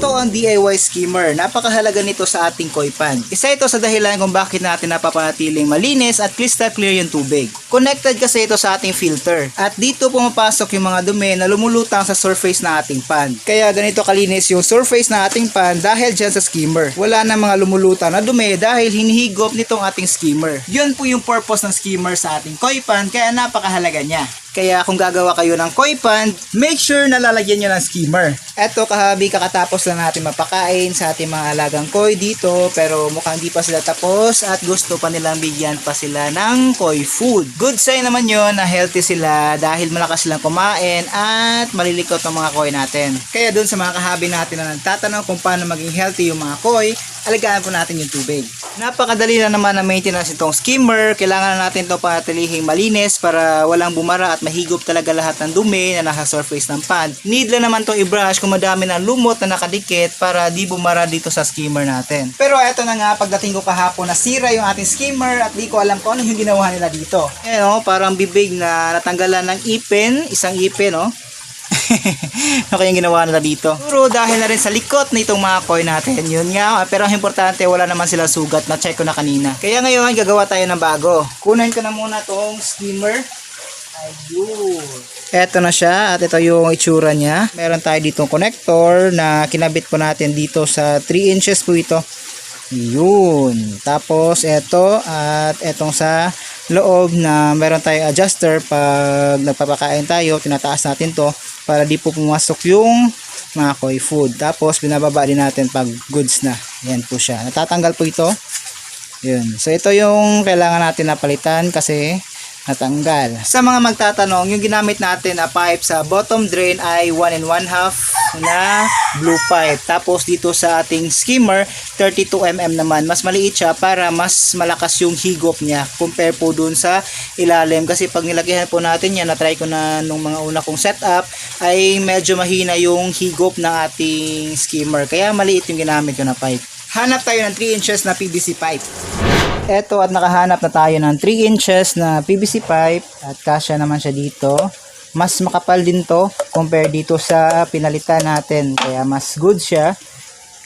Ito ang DIY skimmer. Napakahalaga nito sa ating koi pond. Isa ito sa dahilan kung bakit natin napapanatiling malinis at crystal clear yung tubig. Connected kasi ito sa ating filter. At dito pumapasok yung mga dumi na lumulutang sa surface ng ating pond. Kaya ganito kalinis yung surface ng ating pond dahil dyan sa skimmer. Wala na mga lumulutang na dumi dahil hinihigop nitong ating skimmer. Yun po yung purpose ng skimmer sa ating koi pond, kaya napakahalaga niya. Kaya kung gagawa kayo ng koi pond, make sure na lalagyan nyo ng skimmer. Eto kahabi, kakatapos lang natin mapakain sa ating mga alagang koi dito, pero mukhang hindi pa sila tapos at gusto pa nilang bigyan pa sila ng koi food. Good sign naman yon na healthy sila dahil malakas silang kumain at malilikot ng mga koi natin. Kaya dun sa mga kahabi natin na nagtatanong kung paano maging healthy yung mga koi, alagaan po natin yung tubig. Napakadali na naman na maintenance itong skimmer. Kailangan na natin ito panatilihing malinis para walang bumara at mahigop talaga lahat ng dumi na nasa surface ng pond. Need lang naman itong i-brush kung madami ng lumot na nakadikit para di bumara dito sa skimmer natin. Pero eto na nga, pagdating ko kahapon nasira yung ating skimmer at di ko alam kung ano yung ginawa nila dito. Ayan o, parang bibig na natanggalan ng ipin, isang ipin o. Ano kayang ginawa nila dito? Puro dahil na rin sa likot na itong mga koi natin. Yun nga, pero ang importante wala naman sila sugat, na check ko na kanina. Kaya ngayon gagawa tayo ng bago. Kunin ko na muna tong skimmer. Ayun. Eto na siya at ito yung itsura niya. Meron tayo ditong connector na kinabit po natin dito sa 3 inches po ito. Yun. Tapos eto at etong sa loob na meron tayong adjuster pag nagpapakain tayo, tinataas natin to para di po pumasok yung mga koi food. Tapos binababa din natin pag goods na. Yan po siya. Natatanggal po ito. Yun. So ito yung kailangan natin na palitan kasi natanggal. Sa mga magtatanong, yung ginamit natin na pipe sa bottom drain ay 1 1/2 na blue pipe. Tapos dito sa ating skimmer, 32 mm naman. Mas maliit siya para mas malakas yung higop niya compare po dun sa ilalim. Kasi pag nilagyan po natin yan, na-try ko na nung mga una kong setup, ay medyo mahina yung higop ng ating skimmer. Kaya maliit yung ginamit ko na pipe. Hanap tayo ng 3 inches na PVC pipe. Eto at nakahanap na tayo ng 3 inches na PVC pipe at kasya naman siya dito. Mas makapal din to compare dito sa pinalitan natin, kaya mas good siya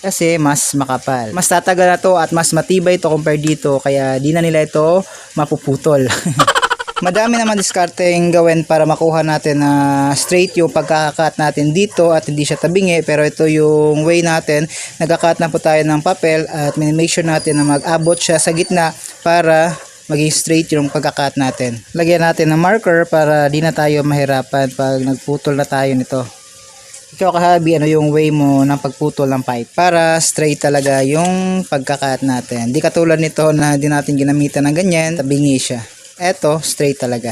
kasi mas makapal. Mas tatagal na to at mas matibay to compare dito, kaya di na nila ito mapuputol. Madami naman diskarteng gawin para makuha natin na straight yung pagkakakat natin dito at hindi siya tabingi, pero ito yung way natin. Nagkakat na po tayo ng papel at make sure natin na mag-abot siya sa gitna para maging straight yung pagkakat natin. Lagyan natin ng marker para di na tayo mahirapan pag nagputol na tayo nito. Ikaw kahabi, ano yung way mo ng pagputol ng pipe para straight talaga yung pagkakat natin. Di katulad nito na di natin ginamitan ng ganyan, tabingi siya. Eto, straight talaga.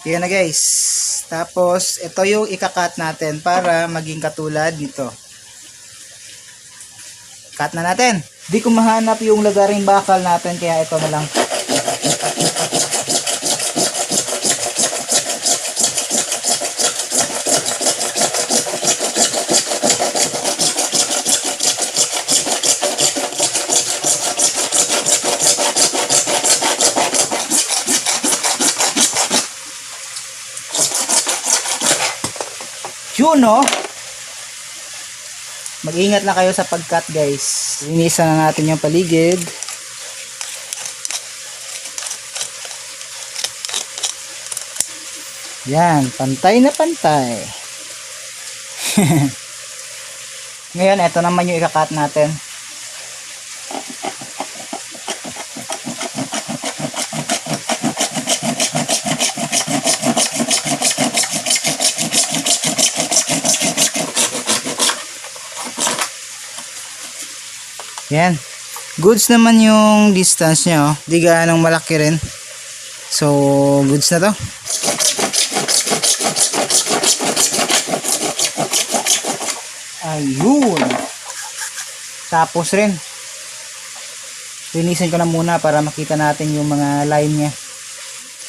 Yan na guys. Tapos, ito yung ikakat natin para maging katulad nito. Cut na natin. Di ko mahanap yung lagaring bakal natin, kaya ito na lang. Yun no? Mag-ingat lang kayo sa pag-cut guys. Linisan na natin yung paligid. Yan, pantay na pantay. Ngayon, ito naman yung ika-cut natin. Yan. Goods naman yung distance niya, oh. Di gaanong malaki rin. So, goods na to. Ayun. Tapos rin. Linisin ko na muna para makita natin yung mga line niya.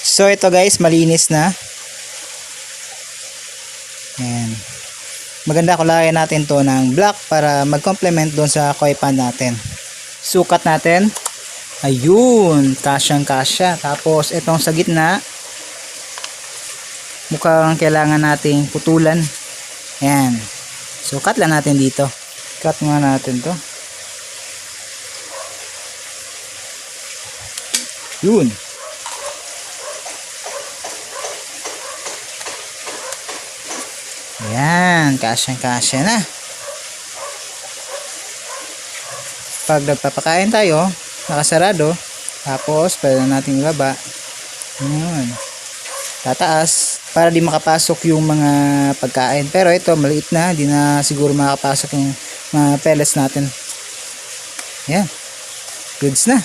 So, ito guys, malinis na. Yan. Maganda kulayan natin to ng black para mag-complement doon sa koi pan natin. Sukat natin. Ayun, kasyang kasya. Tapos itong sa gitna, mukhang kailangan nating putulan. Ayan. Sukat lang natin dito. Cut nga natin to. Yun. Ayan, kasyang-kasya na. Pag nagpapakain tayo, nakasarado, tapos pwede natin ilaba. Ayan. Tataas para di makapasok yung mga pagkain. Pero ito, maliit na, di na siguro makapasok yung mga pellets natin. Ayan. Goods na.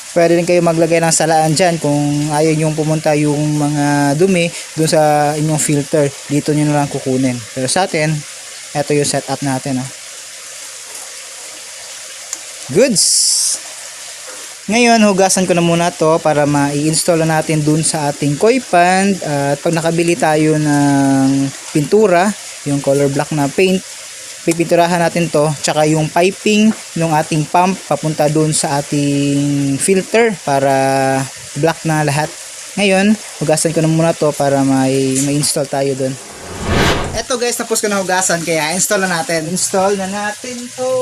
Pwede rin kayo maglagay ng salaan dyan kung ayaw nyo pumunta yung mga dumi dun sa inyong filter. Dito nyo na lang kukunin. Pero sa atin, ito yung setup natin. Oh. Goods! Ngayon, hugasan ko na muna to para ma-i-install na natin dun sa ating koi pan. At pag nakabili tayo ng pintura, yung color black na paint, pipinturahan natin to, tsaka yung piping ng ating pump papunta doon sa ating filter para black na lahat. Ngayon, hugasan ko na muna to para may-install tayo doon. Eto guys, tapos ko na hugasan kaya install na natin. Install na natin to.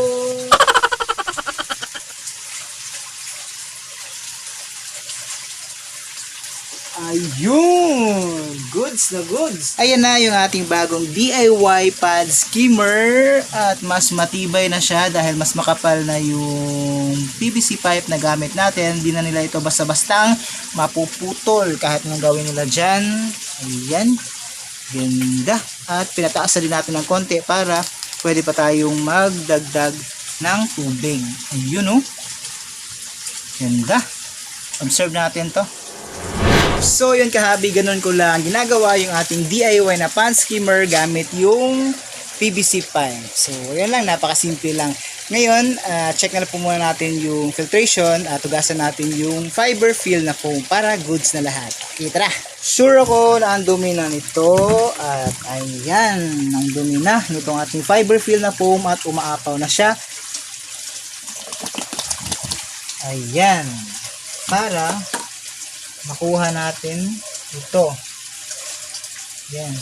Ayun! Goods na goods! Ayan na yung ating bagong DIY pad skimmer at mas matibay na siya dahil mas makapal na yung PVC pipe na gamit natin. Hindi na nila ito basta-bastang mapuputol kahit anong gawin nila dyan. Ayan. Ganda. At pinataas na din natin ng konti para pwede pa tayong magdagdag ng tubig. Ayun oh. Ganda. Observe natin to. So yun kahabi, ganun ko lang ginagawa yung ating DIY na pan skimmer gamit yung PVC pipe. So yun lang, napakasimple lang. Ngayon, check na po muna natin yung filtration at hugasan natin yung fiber fill na foam para goods na lahat. Okay, tara! Sure ako na ang dumi na nito at ayan, ang dumi na nitong ating fiber fill na foam at umaapaw na siya. Ayan, para makuha natin ito. Yan.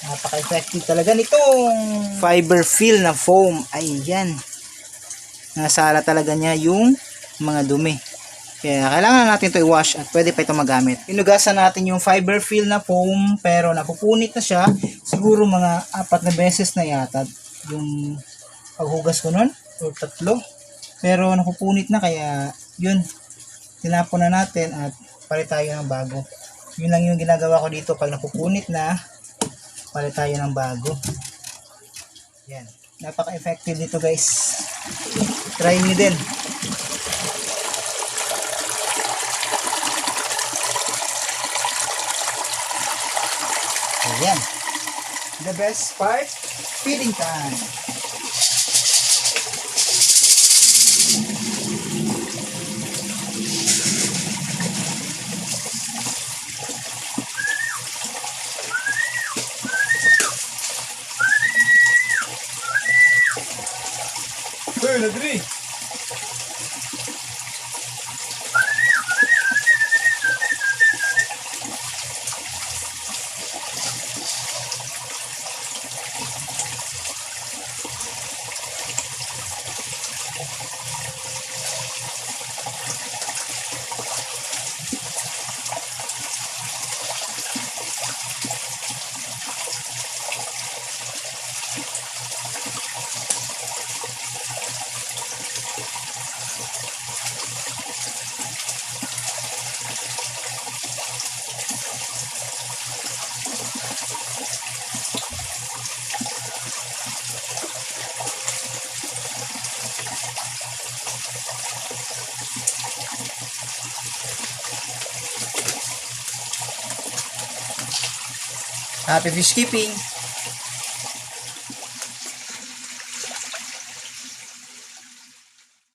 Napaka-effective talaga nitong fiber fill na foam. Ayan. Nasala talaga niya yung mga dumi. Kaya kailangan natin ito i-wash at pwede pa ito magamit. Inugasan natin yung fiber fill na foam pero napupunit na siya. Siguro mga 4 na beses na yata yung paghugas ko nun o 3. Pero napupunit na kaya yun. Tinapon na natin at palit tayo ng bago. Yun lang yung ginagawa ko dito pag napupunit na, palit tayo ng bago. Yan. Napaka-effective dito guys. Try nyo din. Ayan. The best part, feeding time. Hey, Nadri! Happy fish keeping!